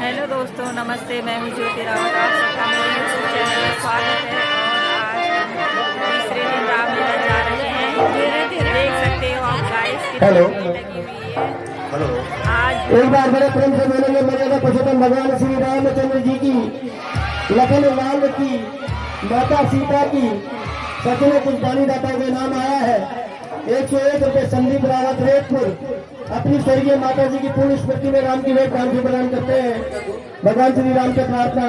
Hello दोस्तों, नमस्ते। मैं हूं ज्योति रावत। आप सबका मेरे यूट्यूब चैनल में स्वागत है। और आज हम तीसरे दिन रामलीला जा रहे हैं। देख सकते हो आप गाइस कितनी भीड़ लगी हुई है। हेलो, आज एक बार बड़े प्रेम से बोलेंगे मर्यादा पुरुषोत्तम भगवान श्री रामचंद्र जी की, लखन लाल की, माता सीता की, सचने कुछ पानी दाता के नाम आया है। 101 रुपये संदीप रावत रेतपुर अपनी स्वर्गीय माता जी की पूर्ण स्मृति में राम की वेद शांति प्रदान करते हैं। भगवान श्री राम से प्रार्थना,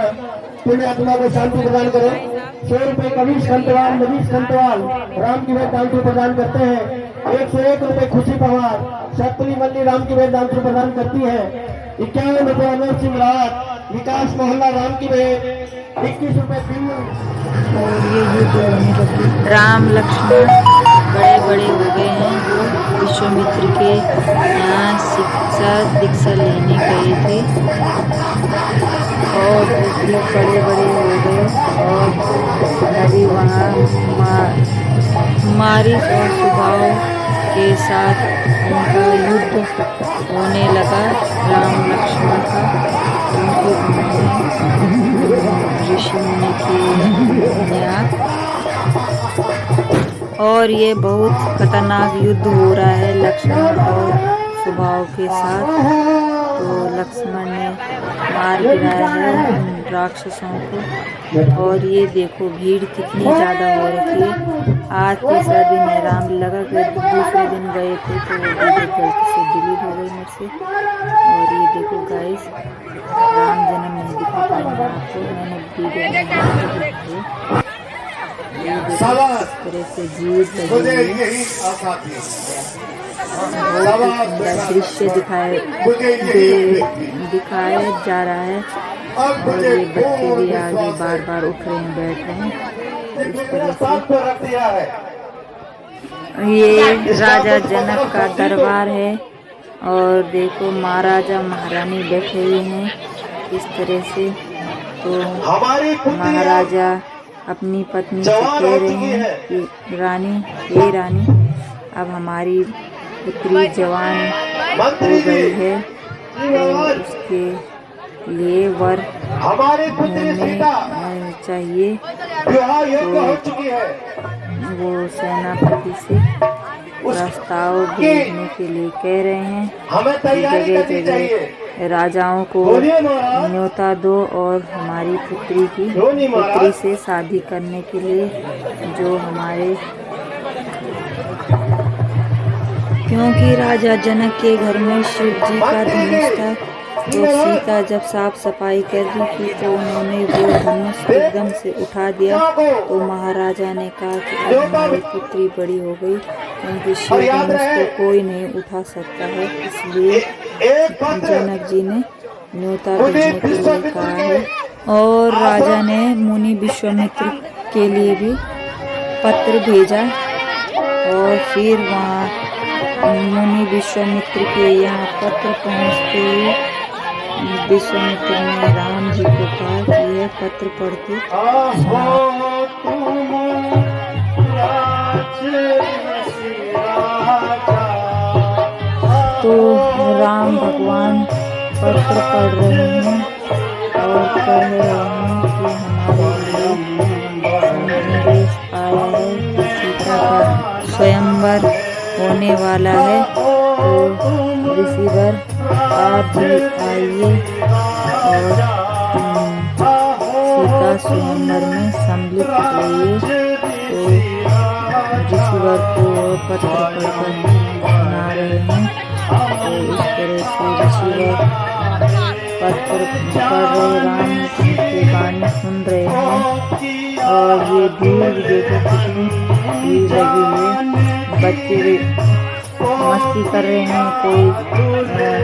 पुण्य आत्मा को शांति प्रदान करो। 100 रुपये कविश खंतवाल नवीश खंतवाल राम की वेद शांति प्रदान करते हैं। 101 रुपये खुशी पवार शक्ति मल्ली राम की वेद शांति प्रदान करती है। 51 रुपये अमर सिंह रावत विकास मोहल्ला राम की वेद। 21 रुपये और ये राम लक्ष्मण बड़े बड़े हो गए हैं, जो विश्वामित्र के यहाँ शिक्षा दीक्षा लेने गए थे और भी बड़े बड़े हो गए। और अभी वहाँ मारिच और सुभाव के साथ उनका युद्ध होने लगा राम लक्ष्मण का, क्योंकि उन्होंने ऋषि मुनि के यहाँ। और ये बहुत खतरनाक युद्ध हो रहा है लक्ष्मण और सुभाव के साथ। तो लक्ष्मण ने मार गिराया है उन राक्षसों को। और ये देखो भीड़ कितनी ज़्यादा हो रखी है। आज तीसरा दिन है रामलीला का। दूसरे दिन गए थे तो वो वीडियो गलती से डिलीट हो गई मेरे से। और ये देखो गाइस, राम जन्म नहीं दिखा पाऊंगा आपको, मैंने वीडियो तरह से जीवित दृश्य दिखाया जा रहा है। और ये बच्चे भी आगे बार बार उठ रहे हैं, बैठ रहे हैं इस तरह से। ये राजा जनक का दरबार है और देखो महाराजा महारानी बैठे हुए हैं इस तरह से। तो महाराजा अपनी पत्नी से कह रहे हैं कि रानी, ये रानी, अब हमारी पुत्री जवान हो गई है तो उसके लिए वर होने चाहिए। तो वो सेनापति से प्रस्ताव भेजने के लिए कह रहे हैं। जगह जगह राजाओं को न्योता दो और हमारी पुत्री से शादी करने के लिए, जो हमारे, क्योंकि राजा जनक के घर में शिव जी का धनुष था। तो सीता जब साफ सफाई कर रही थी तो उन्होंने वो धनुष एकदम से उठा दिया। तो महाराजा ने कहा कि अब हमारी पुत्री बड़ी हो गई, क्योंकि शिव धनुष को कोई नहीं उठा सकता है। इसलिए जनक जी ने न्योता भेजने के लिए कहा है। और राजा ने मुनि विश्वामित्र के लिए भी पत्र भेजा। और फिर वहाँ मुनि विश्वामित्र के यहाँ पत्र पहुँचते ही विश्वामित्र ने राम जी को कहा कि यह पत्र पढ़ के तो राम भगवान पत्र पढ़ रहे हैं और कह रहे हैं कि हमारे लिए संदेश आया है कि सीता का स्वयंवर होने वाला है। तो रिसीवर आप भी आइए और सीता स्वयंवर में सम्मिलित होइए। तो रिसीवर को पत्र पढ़कर सुना रहे हैं। तो इस तरह से रिसीवर पत्र पढ़ रहे, राम की वाणी सुन रहे हैं। और ये भीड़ देखो कितनी भीड़ लगी है। बच्चे मस्ती कर रहे हैं, कोई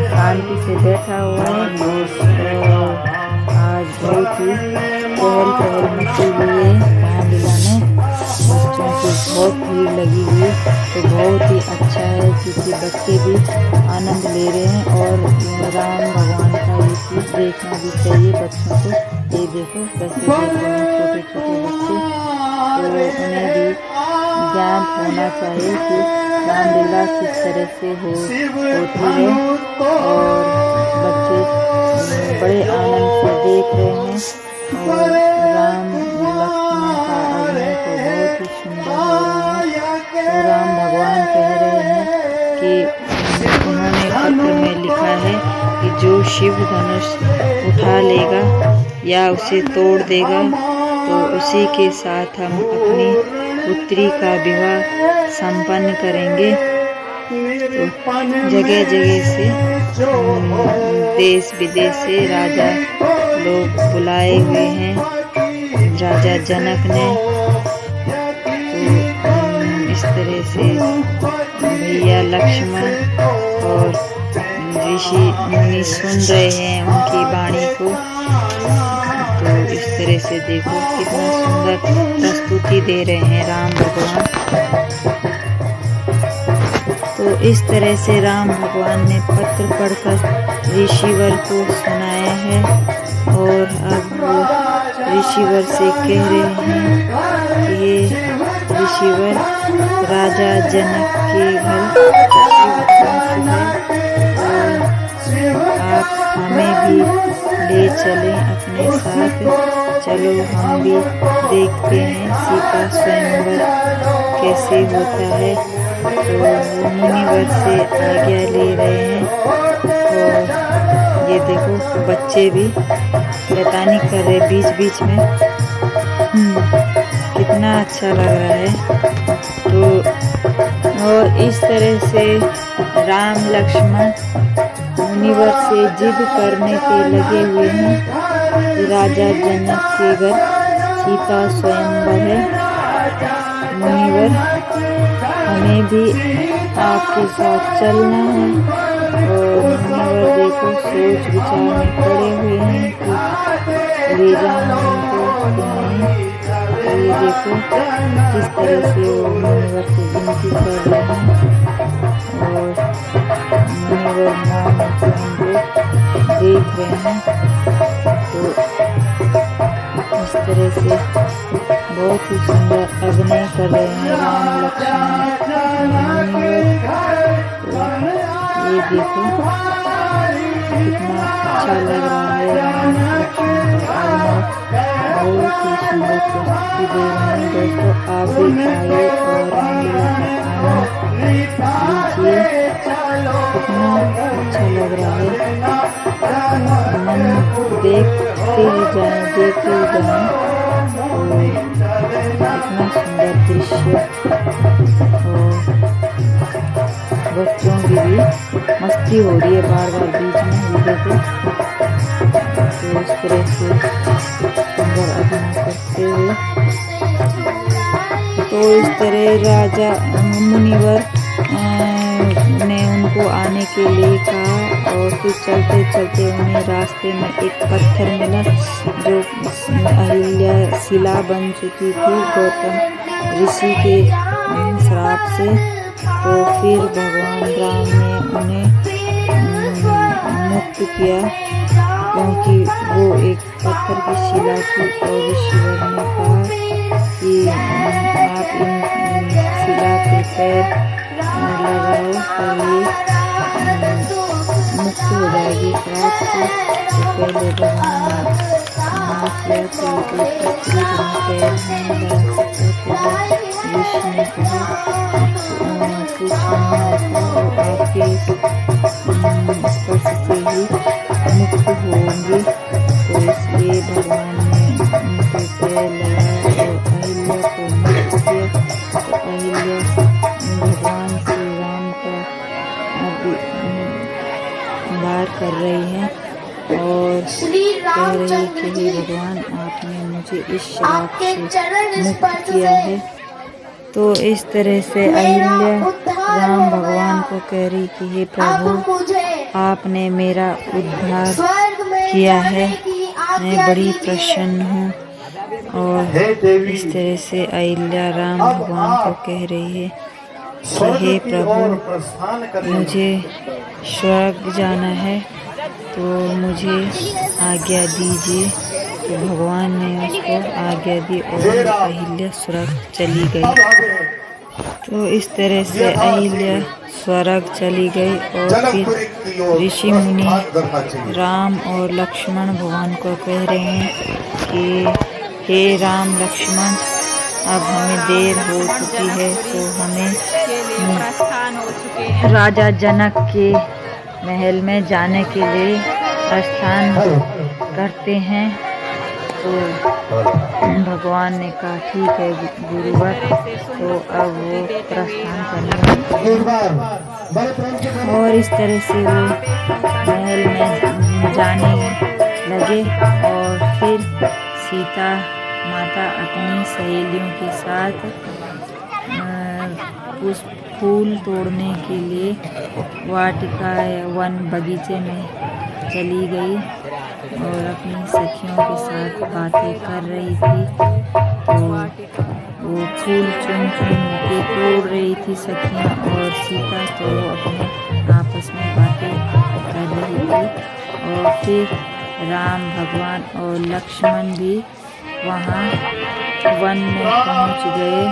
शांति से बैठा हुआ है। तो आज बहुत ही चहल मची हुई है रामलीला में। बच्चों की बहुत भीड़ लगी हुई है। तो बहुत ही अच्छा है क्योंकि बच्चे भी आनंद ले रहे हैं। और राम भगवान का ये चीज़ देखना भी चाहिए बच्चों को। ये देखो कैसे देख रहे हैं छोटे छोटे बच्चे। तो उन्हें भी ज्ञान होना चाहिए कि रामलीला किस तरह से होती है। और बच्चे बड़े आनंद से देख रहे हैं और राम लक्ष्मण का अभिनय तो बहुत ही सुंदर हो रहा है। तो राम भगवान कह रहे हैं कि उन्होंने पत्र में लिखा है कि जो शिव धनुष उठा लेगा या उसे तोड़ देगा तो उसी के साथ हम अपनी पुत्री का विवाह संपन्न करेंगे। तो जगह जगह से देश विदेश से राजा लोग बुलाए हुए हैं राजा जनक ने। तो इस तरह से भैया लक्ष्मण और ऋषि मुनि सुन रहे हैं उनकी वाणी को। तो इस तरह से देखो कितना सुंदर प्रस्तुति दे रहे हैं राम भगवान। तो इस तरह से राम भगवान ने पत्र पढ़कर ऋषिवर को सुनाया है और अब वो ऋषिवर से कह रहे हैं कि ये ऋषिवर राजा जनक के घर और आप हमें भी ले चलें अपने साथ। चलो हम भी देखते हैं सीता स्वयंवर कैसे होता है। तो वो मुनिवर से आज्ञा ले रहे हैं और ये देखो बच्चे भी शैतानी कर रहे बीच बीच में। कितना अच्छा लग रहा है। तो और इस तरह से राम लक्ष्मण मुनिवर से जिद करने पे लगे हुए हैं कि राजा जनक के घर सीता स्वयंवर है। मुनिवर हमें भी आपके साथ चलना है। और मुनिवर देखो सोच विचार में पड़े हुए हैं कि ले जाना उनको कि नहीं। ये देखो किस तरह से वो मुनिवर से विनती कर रहे हैं और मुनिवर मौन उनको देख रहे हैं। तो इस तरह से बहुत ही सुंदर अभिनय कर रहे हैं राम लक्ष्मण मुनिवर। तो ये देखो कितना अच्छा लग रहा है राम लक्ष्मण का अभिनय। बहुत ही सुंदर प्रस्तुति दे रहे हैं दोस्तों। आप भी आइए और रामलीला का आनंद लीजिए। कितना अच्छा लग रहा है। मन देखते ही जाएं देखते ही जाएं। तो इतना सुंदर दृश्य और बच्चों की भी मस्ती हो रही है बार बार बीच में। ये देखो तो इस तरह से सुंदर अभिनय करते हुए। तो इस तरह राजा मुनिवर ने उनको आने के लिए कहा और फिर चलते चलते उन्हें रास्ते में एक पत्थर मिला जो अहिल्या शिला बन चुकी थी गौतम ऋषि के श्राप से। तो फिर भगवान राम ने उन्हें मुक्त किया क्योंकि वो एक पत्थर की शिला थी। और ऋषिवर ने कहा कि आप इन शिला पे पैर लगाओ तो ये मुक्त हो जाएगी श्राप से। तो पहले भगवान ने किया तो एक स्त्री पैर नहीं लगा सकता। तो ऋषि ने कहा कुछ नहीं होता और आपके स्पर्श से ही मुक्त होंगे। तो इसलिए भगवान ने उनके पैर लगाया और अहिल्या को मुक्त किया। तो अहिल्या भगवान श्री राम का वार कर रही हैं और कह रही है कि हे भगवान आपने मुझे इस श्राप से मुक्त किया है। तो इस तरह से अहिल्या राम भगवान को कह रही कि हे प्रभु आपने मेरा उद्धार किया है, मैं बड़ी प्रसन्न हूँ। और इस तरह से अहिल्या राम भगवान को कह रही है कि हे प्रभु मुझे स्वर्ग जाना है तो मुझे आज्ञा दीजिए। तो भगवान ने उसको आज्ञा दी और अहिल्या स्वर्ग चली गई। तो तो इस तरह से अहिल्या स्वर्ग चली गई और फिर ऋषि मुनि राम और लक्ष्मण भगवान को कह रहे हैं कि हे राम लक्ष्मण, अब हमें देर हो चुकी है, तो हमें प्रस्थान हो चुके हैं। राजा जनक के महल में जाने के लिए प्रस्थान करते हैं। तो भगवान ने कहा ठीक है गुरुवर, तो अब वो प्रस्थान करने और इस तरह से वो महल में जाने लगे। और फिर सीता माता अपनी सहेलियों के साथ उस फूल तोड़ने के लिए वाटिका या वन बगीचे में चली गई और अपनी सखियों के साथ बातें कर रही थी। तो वो फूल चुन चुन के तोड़ रही थी सखियां और सीता तो अपने आपस में बातें कर रही थी। और फिर राम भगवान और लक्ष्मण भी वहाँ वन में पहुँच गए।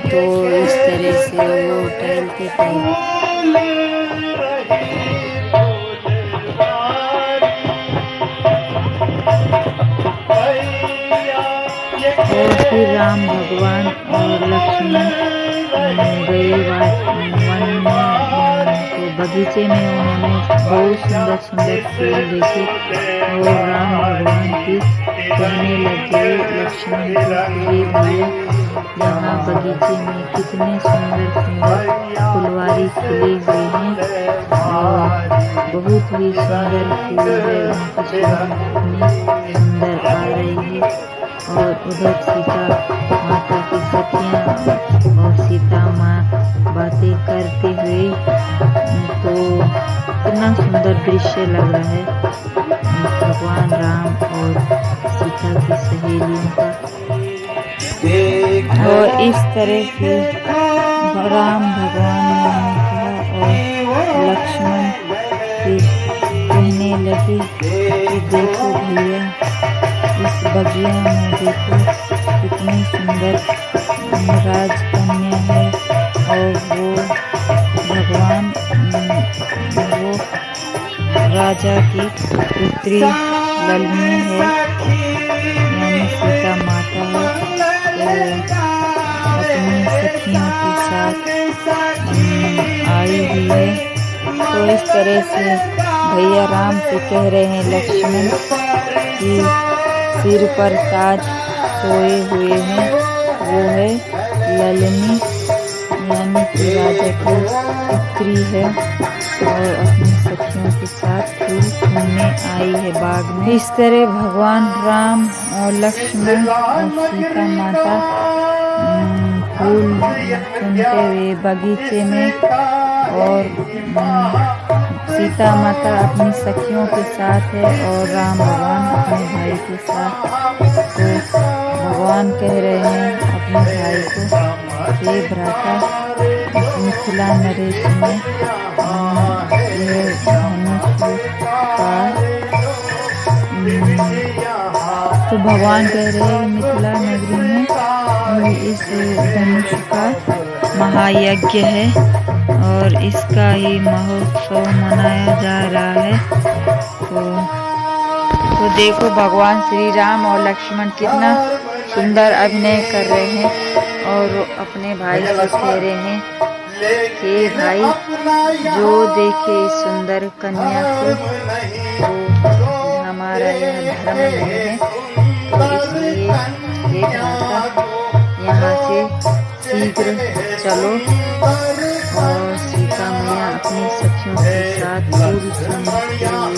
तो इस तरह से वो टहलते और फिर राम भगवान और लक्ष्मण गए वन में। तो बगीचे में उन्होंने बहुत सुंदर सुंदर फूल देखे और राम भगवान भी कहने लगे लक्ष्मण को, हे भैया, यहाँ बगीचे में कितने सुंदर सुंदर फुलवारी खिली हुई हैं और बहुत ही सुंदर फूल है, उनकी इतनी सुंदर आ रही है। और उधर सीता माता की सखियाँ और सीता माँ बातें करते हुए, तो इतना सुंदर दृश्य लग रहा है भगवान राम और सीता की सहेलियों का। और इस तरह से राम भगवान ने कहा और लक्ष्मण फिर कहने लगे कि देखो भैया, इस बगिया में देखो कितनी सुंदर राजकन्या है और वो भगवान वो राजा की पुत्री ललनी है, यानी सीता माता है। तो अपनी सखियों के साथ आई हुई है। तो इस तरह से भैया राम से कह रहे हैं लक्ष्मण कि सिर पर ताज सोए हुए हैं, वो है ललनी, यानी कि राजा की पुत्री है और अपनी सखियों के साथ फूल घूमने आई है बाग में। इस तरह भगवान राम और लक्ष्मण और सीता माता फूल चुनते हुए बगीचे में और सीता माता अपनी सखियों के साथ है और राम भगवान अपने भाई के साथ। तो भगवान कह रहे हैं अपने भाई को, हे भ्राता, इस मिथिला नरेश में यह धनुष का, तो भगवान कह रहे हैं मिथिला नगरी में इस धनुष का महायज्ञ है और इसका ही महोत्सव मनाया जा रहा है। तो देखो भगवान श्री राम और लक्ष्मण कितना सुंदर अभिनय कर रहे हैं और अपने भाई से कह रहे हैं कि भाई, जो देखे इस सुंदर कन्या को तो हमारा यह धर्म नहीं है। तो इसलिए हे भ्राता, यहाँ से शीघ्र चलो। और सीता मैया अपनी सखियों के साथ फूल चुनते हुए और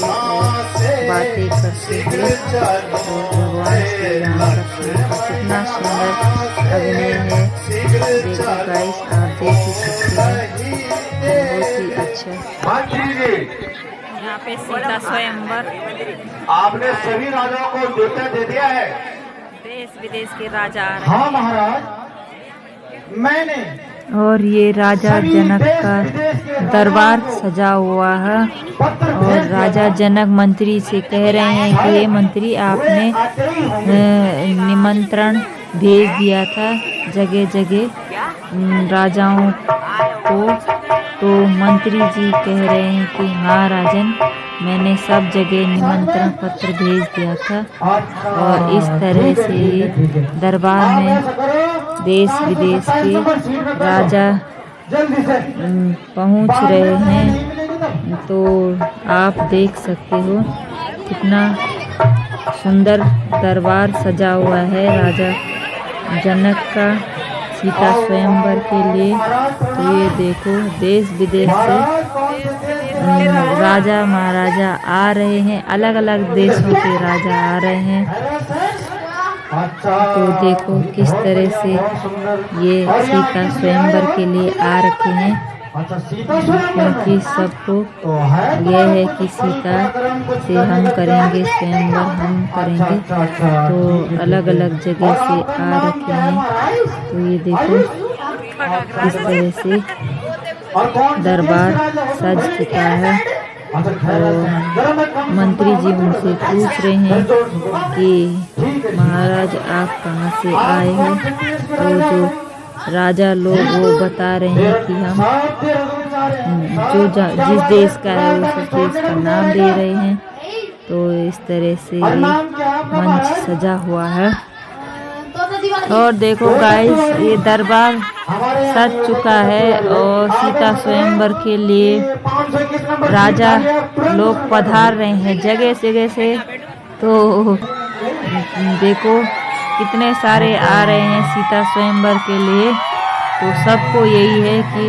बातें करते हुए, और भगवान श्री राम लक्ष्मण का कितना सुंदर अभिनय है। देखो गाइस, आप देख ही सकते हैं, बहुत ही अच्छा। यहाँ पे सीता स्वयंवर, आपने सभी राजाओं को न्योता दे दिया है। देश विदेश के राजा आ रहे हैं। हाँ महाराज, मैंने और ये राजा जनक का दरबार सजा हुआ है और राजा जनक मंत्री से कह रहे हैं कि ये मंत्री, आपने निमंत्रण भेज दिया था जगह जगह राजाओं को, तो मंत्री जी कह रहे हैं कि महाराजन मैंने सब जगह निमंत्रण पत्र भेज दिया था। और इस तरह से दरबार में देश विदेश के राजा पहुंच रहे हैं। तो आप देख सकते हो कितना सुंदर दरबार सजा हुआ है राजा जनक का सीता स्वयंवर के लिए। तो ये देखो देश विदेश से राजा महाराजा आ रहे हैं, अलग अलग देशों के राजा आ रहे हैं। तो देखो किस तरह से ये सीता स्वयंवर के लिए आ रखे हैं, क्योंकि सबको यह है कि सीता से हम करेंगे स्वयंवर, हम करेंगे। तो अलग अलग जगह से आ रखे हैं। तो ये देखो किस तरह से दरबार सज चुका है। और मंत्री जी उनसे पूछ रहे हैं कि महाराज आप कहाँ से आए हो। तो जो राजा लोग वो बता रहे हैं कि हम जिस देश का है उस देश का नाम दे रहे हैं। तो इस तरह से ये मंच सजा हुआ है। और देखो गाइस ये दरबार सज चुका है और सीता स्वयंवर के लिए राजा लोग पधार रहे हैं जगह जगह से। तो देखो कितने सारे आ रहे हैं सीता स्वयंवर के लिए। तो सबको यही है कि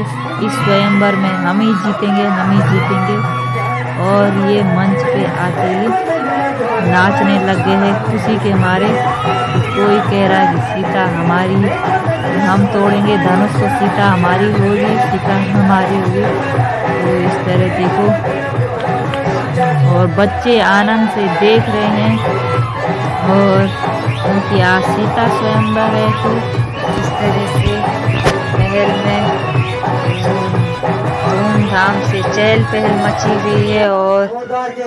इस स्वयंवर में हम ही जीतेंगे, हम ही जीतेंगे। और ये मंच पे आते ही नाचने लग गए हैं खुशी के मारे। कोई कह रहा है कि सीता हमारी, हम तोड़ेंगे धनुष तो सीता हमारी होगी, सीता हमारी होगी। तो इस तरह देखो और बच्चे आनंद से देख रहे हैं। और क्योंकि आज सीता स्वयंवर है तो इस तरह से महल में धूमधाम से चहल पहल मची हुई है। और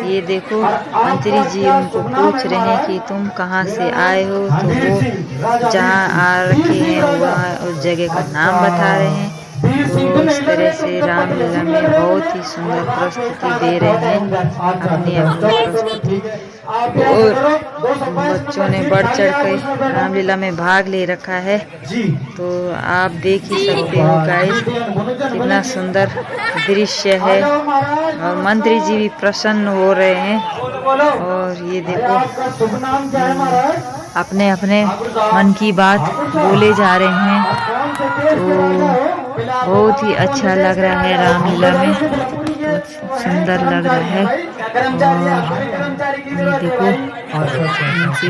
ये देखो मंत्री जी उनको पूछ रहे हैं कि तुम कहाँ से आए हो। तो वो जहाँ आ रखे हैं वहाँ उस जगह का नाम बता रहे हैं। तो इस तरह से रामलीला में बहुत ही सुंदर प्रस्तुति दे रहे हैं अपनी अपनी प्रस्तुति। और बच्चों ने बढ़ चढ़ कर रामलीला में भाग ले रखा है। तो आप देख ही सकते हो गाइस कितना सुंदर दृश्य है। और मंत्री जी भी प्रसन्न हो रहे हैं। और ये देखो अपने अपने मन की बात बोले जा रहे हैं। तो बहुत ही अच्छा लग रहा है रामलीला में, बहुत सुंदर लग रहा है। और ये देखो इनसे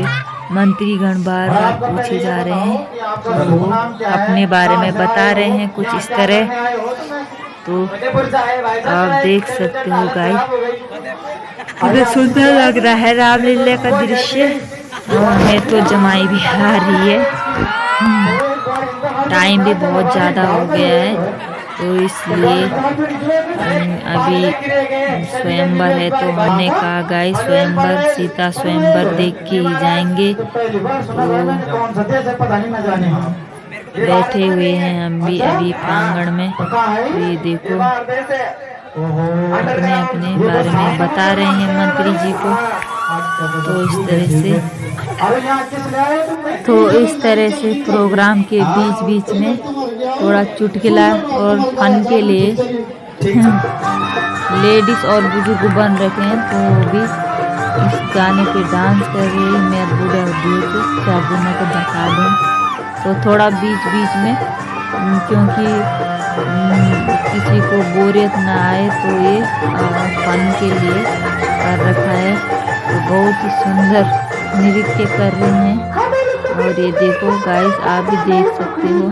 मंत्रीगण बार बार पूछे जा रहे हैं। तो वो अपने बारे में बता रहे हैं कुछ इस तरह। तो आप देख सकते हो गाइस कितना सुंदर लग रहा है रामलीला का दृश्य। है तो जमाई भी आ रही है। टाइम भी बहुत ज़्यादा हो गया है तो इसलिए अभी स्वयंवर है तो हमने कहा गाइस स्वयंवर सीता स्वयंवर देख के ही जाएंगे। तो बैठे हुए हैं हम भी अभी प्रांगण में। तो ये देखो अपने अपने बारे में बता रहे हैं मंत्री जी को। तो इस तरह से प्रोग्राम के बीच बीच में थोड़ा चुटकुला और फन के लिए लेडीज और बुजुर्ग बन रखे हैं। तो वो भी इस गाने पे डांस कर रही है। मैं बूढ़ा तो क्या देना को बता दूँ। तो थोड़ा बीच बीच में क्योंकि किसी को बोरियत ना आए तो ये फन के लिए कर रखा है। तो बहुत ही सुंदर नृत्य कर रहे हैं। और ये देखो गाइस आप भी देख सकते हो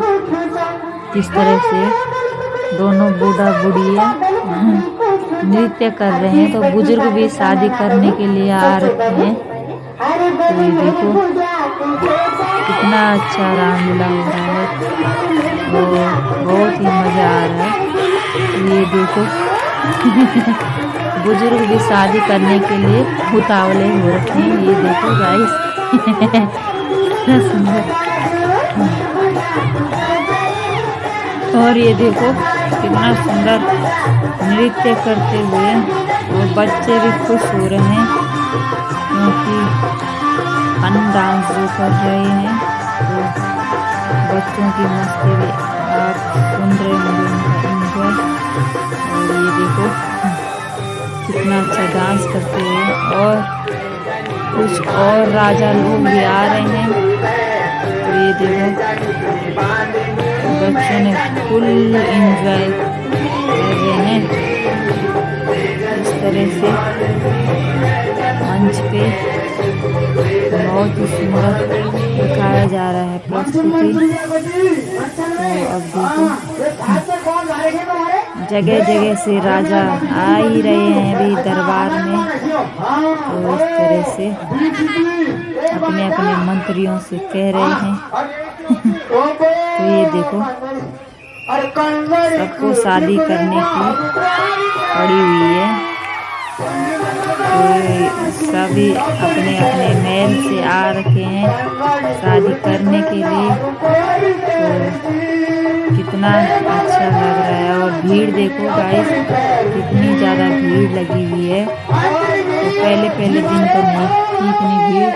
किस तरह से दोनों बूढ़ा बुढ़िया नृत्य कर रहे हैं। तो बुजुर्ग भी शादी करने के लिए आ रखे हैं। तो ये देखो कितना अच्छा रामलीला हो रहा है। तो बहुत ही मज़ा आ रहा है। ये देखो बुजुर्ग भी शादी करने के लिए उतावले हो रखे हैं। ये देखो गाइस कितना सुंदर। और ये देखो कितना सुंदर नृत्य करते हुए और बच्चे भी खुश हो रहे हैं क्योंकि फन डांस जो कर रहे हैं तो बच्चों की मस्ती भी आप सुन रहे होंगे उनका एंजॉय। और ये देखो कितना अच्छा डांस करते हुए और कुछ और राजा लोग भी आ रहे हैं। तो ये देखो बच्चों ने फुल एंजॉय कर रहे हैं। इस तरह से मंच पे बहुत ही सुंदर दिखाया जा रहा है प्रस्तुति। तो अब देखो जगह जगह से राजा आ ही रहे हैं अभी दरबार में। तो इस तरह से अपने अपने मंत्रियों से कह रहे हैं। तो ये देखो सबको शादी करने की पड़ी हुई है। तो सभी अपने अपने महल से आ रखे हैं शादी करने के लिए। तो कितना अच्छा लग रहा है और भीड़ देखो गाइस कितनी ज़्यादा भीड़ लगी हुई है। तो पहले दिन तो नहीं थी इतनी भीड़,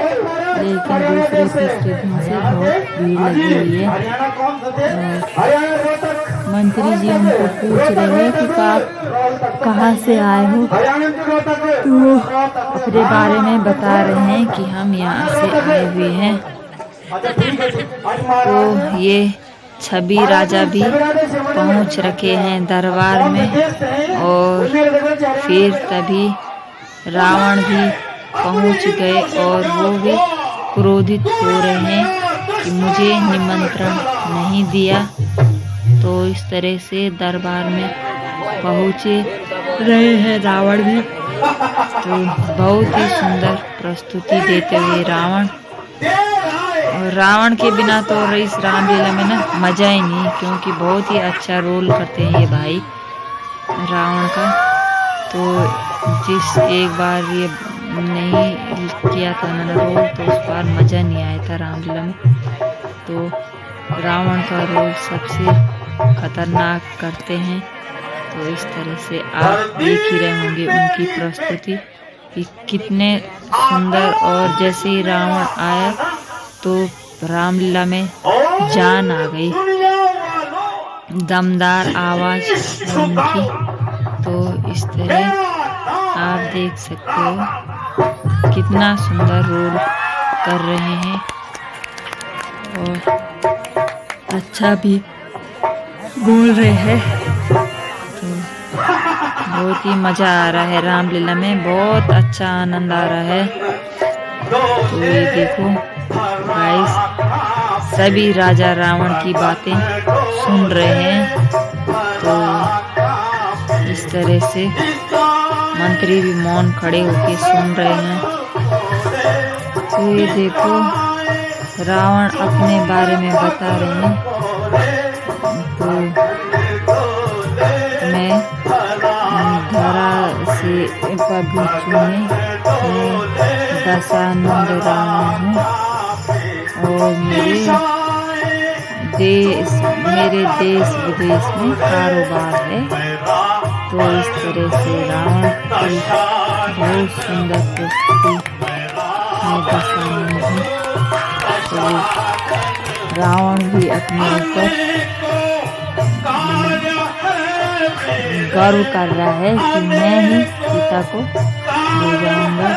लेकिन दूसरे तीसरे दिन से बहुत भीड़ लगी हुई है। मंत्री जी उनको पूछ रहे हैं कि आप कहाँ से आए हो, तो अपने बारे में बता रहे हैं कि हम यहाँ से आए हुए हैं। तो ये 26 राजा भी पहुँच रखे हैं दरबार में और फिर तभी रावण भी पहुँच गए और वो भी क्रोधित हो रहे हैं कि मुझे निमंत्रण नहीं दिया। तो इस तरह से दरबार में पहुँचे रहे हैं रावण भी। तो बहुत ही सुंदर प्रस्तुति देते हुए रावण, और रावण के बिना तो इस रामलीला में ना मज़ा ही नहीं, क्योंकि बहुत ही अच्छा रोल करते हैं ये भाई रावण का। तो जिस एक बार ये नहीं किया था उन्होंने रोल, तो उस बार मज़ा नहीं आया था रामलीला में। तो रावण का रोल सबसे खतरनाक करते हैं। तो इस तरह से आप देख ही रहे होंगे उनकी प्रस्तुति कि कितने सुंदर, और जैसे ही रावण आया तो रामलीला में जान आ गई, दमदार आवाज़ उनकी। तो इस तरह आप देख सकते हो कितना सुंदर रोल कर रहे हैं और अच्छा भी बोल रहे हैं। तो बहुत ही मज़ा आ रहा है रामलीला में, बहुत अच्छा आनंद आ रहा है। तो ये देखो गाइस सभी राजा रावण की बातें सुन रहे हैं। तो इस तरह से मंत्री भी मौन खड़े होकर सुन रहे हैं। तो ये देखो रावण अपने बारे में बता रहे हैं। तो मैं धरा से पग चुने दशानंद रावण हूँ और मेरे देश विदेश में कारोबार है। तो इस तरह से रावण की बहुत सुंदर प्रस्तुति है दशानंद हूँ। तो रावण भी अपने ऊपर गर्व कर रहा है कि मैं ही सीता को ले जाऊंगा।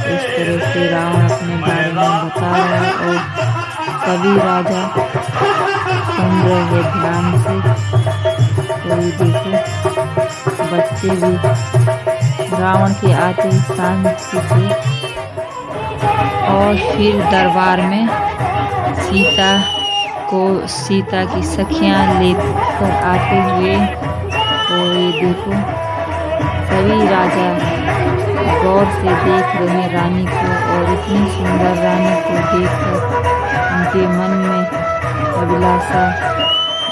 इस तरह से रावण अपने बारे में बता रहा है और सभी राजा सुन रहे हैं ध्यान से। तो ये देखो बच्चे भी रावण के आते ही शांति से, और फिर दरबार में सीता की सखियां लेकर आते हुए। तो ये देखो सभी राजा गौर से देख रहे हैं रानी को, और इतनी सुंदर रानी को देखकर उनके मन में अभिलाषा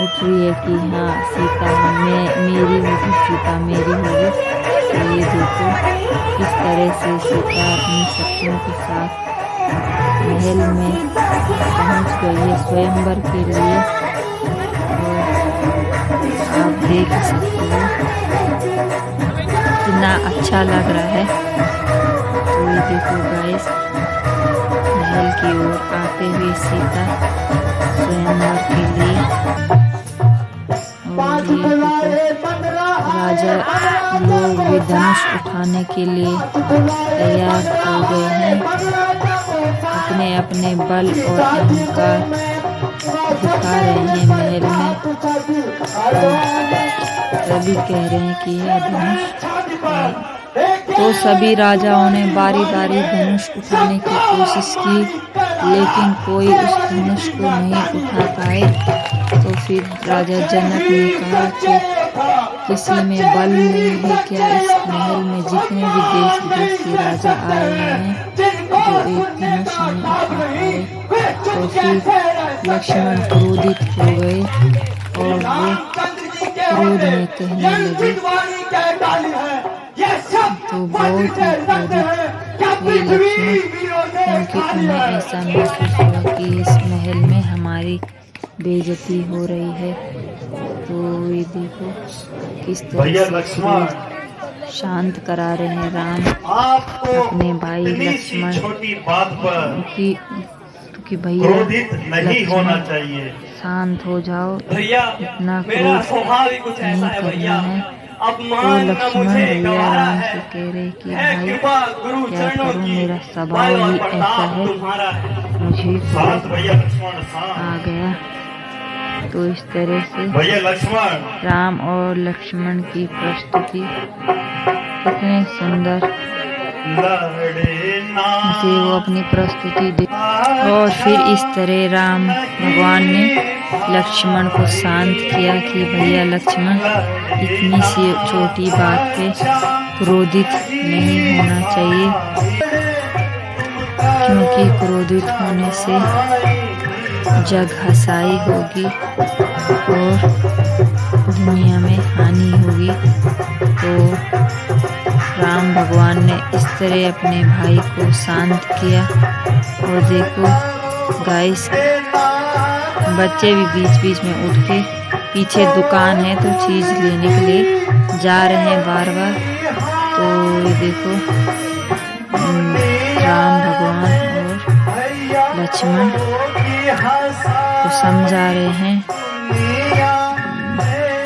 उठ रही है कि हाँ सीता मेरी होगी, सीता मेरी होगी। तो ये देखो किस तरह से सीता अपनी सखियों के साथ महल में पहुंच गई है स्वयंवर के लिए। और आप देख सकते हो कितना अच्छा लग रहा है। तो ये देखो गाइस, महल की ओर आते हुए सीता स्वयंवर के लिए। और ये देखो राजा लोग भी धनुष उठाने के लिए तैयार हो गए हैं। अपने अपने बल और अहंकार दिखा रहे हैं महल में। सभी कह रहे हैं कि यह धनुष है। तो सभी राजाओं ने बारी बारी धनुष उठाने की कोशिश की, लेकिन कोई उस धनुष को नहीं उठा पाए। तो फिर राजा जनक ने कहा कि किसी में बल नहीं है क्या इस महल में जितने भी देश विदेश के राजा आए हैं जो एक धनुष नहीं उठा पाए। तो फिर लक्ष्मण क्रोधित हो गए और वो क्रोध में कहने लगे। तो बहुत ही क्रोधित हुए लक्ष्मण, क्योंकि उन्हें ऐसा महसूस हुआ कि इस महल में हमारी बेइज्जती हो रही है। तो ये देखो किस तरह से क्रोध शांत करा रहे हैं राम अपने भाई लक्ष्मण कि भैया नहीं होना चाहिए, शांत हो जाओ, इतना क्रोध नहीं करना है। तो लक्ष्मण भैया राम से कह रहे कि भाई क्या करूं, मेरा स्वभाव ही ऐसा है, मुझे आ गया। तो इस तरह से राम और लक्ष्मण की प्रस्तुति कितने सुंदर से वो अपनी प्रस्तुति दे। और फिर इस तरह राम भगवान ने लक्ष्मण को शांत किया कि भैया लक्ष्मण, इतनी सी छोटी बात पे क्रोधित नहीं होना चाहिए, क्योंकि क्रोधित होने से जग हसाई होगी और दुनिया में हानि होगी। तो राम भगवान ने इस तरह अपने भाई को शांत किया। और देखो गाइस, बच्चे भी बीच बीच में उठ के, पीछे दुकान है तो चीज लेने के लिए जा रहे हैं बार बार। तो ये देखो राम भगवान और लक्ष्मण को समझा रहे हैं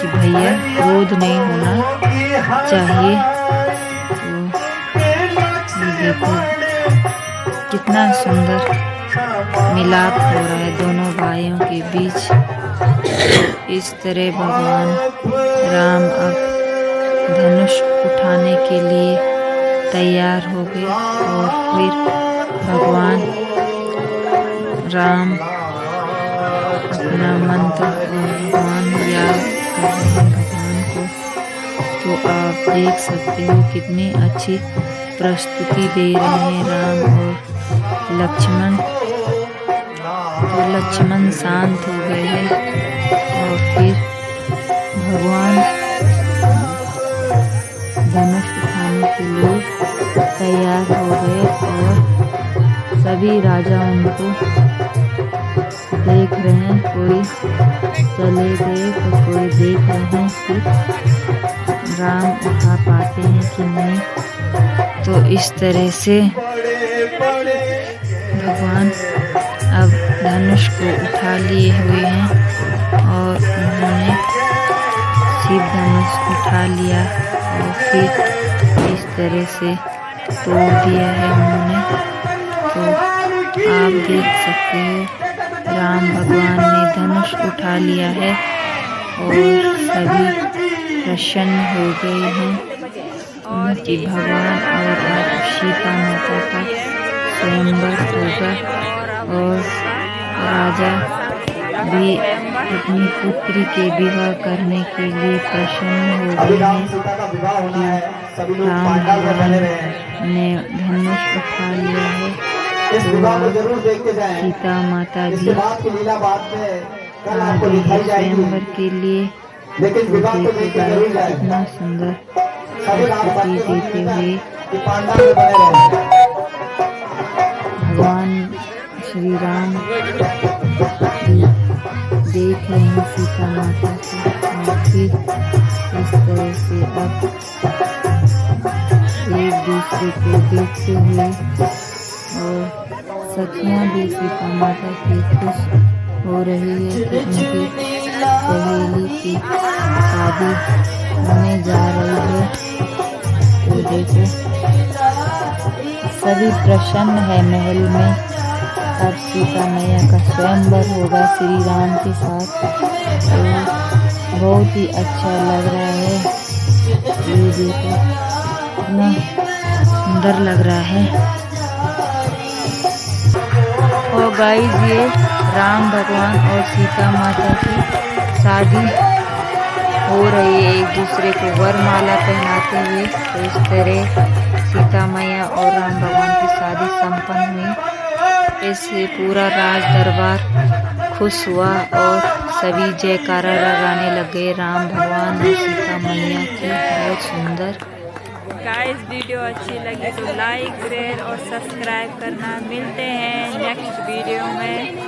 कि भैया क्रोध नहीं होना चाहिए। तो देखो कितना सुंदर मिलाप हो रहा है दोनों भाइयों के बीच। तो इस तरह भगवान राम अब धनुष उठाने के लिए तैयार हो गए। और फिर भगवान राम अपना मंत्र और भगवान याद कर रहे हैं भगवान को। तो आप देख सकते हो कितनी अच्छी प्रस्तुति दे रहे हैं राम और लक्ष्मण। तो लक्ष्मण शांत हो गए हैं और फिर भगवान धनुष उठाने के लिए तैयार हो गए। और सभी राजा उनको देख रहे हैं, कोई चले गए तो कोई देख रहे हैं कि राम उठा पाते हैं कि नहीं। तो इस तरह से भगवान अब धनुष को उठा लिए हुए हैं और उन्होंने शिव धनुष उठा लिया और फिर इस तरह से तोड़ दिया है उन्होंने। तो आप देख सकते हो राम भगवान ने धनुष उठा लिया है और सभी प्रसन्न हो गए हैं कि भगवान और अब सीता माता का स्वयंवर होगा। और राजा भी अपनी पुत्री के विवाह करने के लिए प्रसन्न हो गए हैं कि राम भगवान ने धनुष उठा लिया है। तो सीता माता भी स्वयंवर के लिए इतना सुंदर प्रस्तुति देते हुए भगवान श्री राम देख रहे हैं सीता माता की मूर्ति। इस तरह से अब एक दूसरे को देखते हुए और सखियां भी सीता माता की खुश हो रही है कि उनकी सहेली की शादी होने जा रही है। तो देखो सभी प्रसन्न है महल में। अब सीता मैया का स्वयंवर होगा श्री राम के साथ। तो बहुत ही अच्छा लग रहा है। ये देखो कितना सुंदर लग रहा है। और गाइस ये राम भगवान और सीता माता की शादी हो रही है, एक दूसरे को वरमाला पहनाते हुए। तो इस तरह सीता मैया और राम भगवान की शादी संपन्न हुई। इससे पूरा राज दरबार खुश हुआ और सभी जयकारा लगाने लगे राम भगवान और सीता मैया की। बहुत सुंदर। गाइस वीडियो अच्छी लगी तो लाइक शेयर और सब्सक्राइब करना। मिलते हैं नेक्स्ट वीडियो में।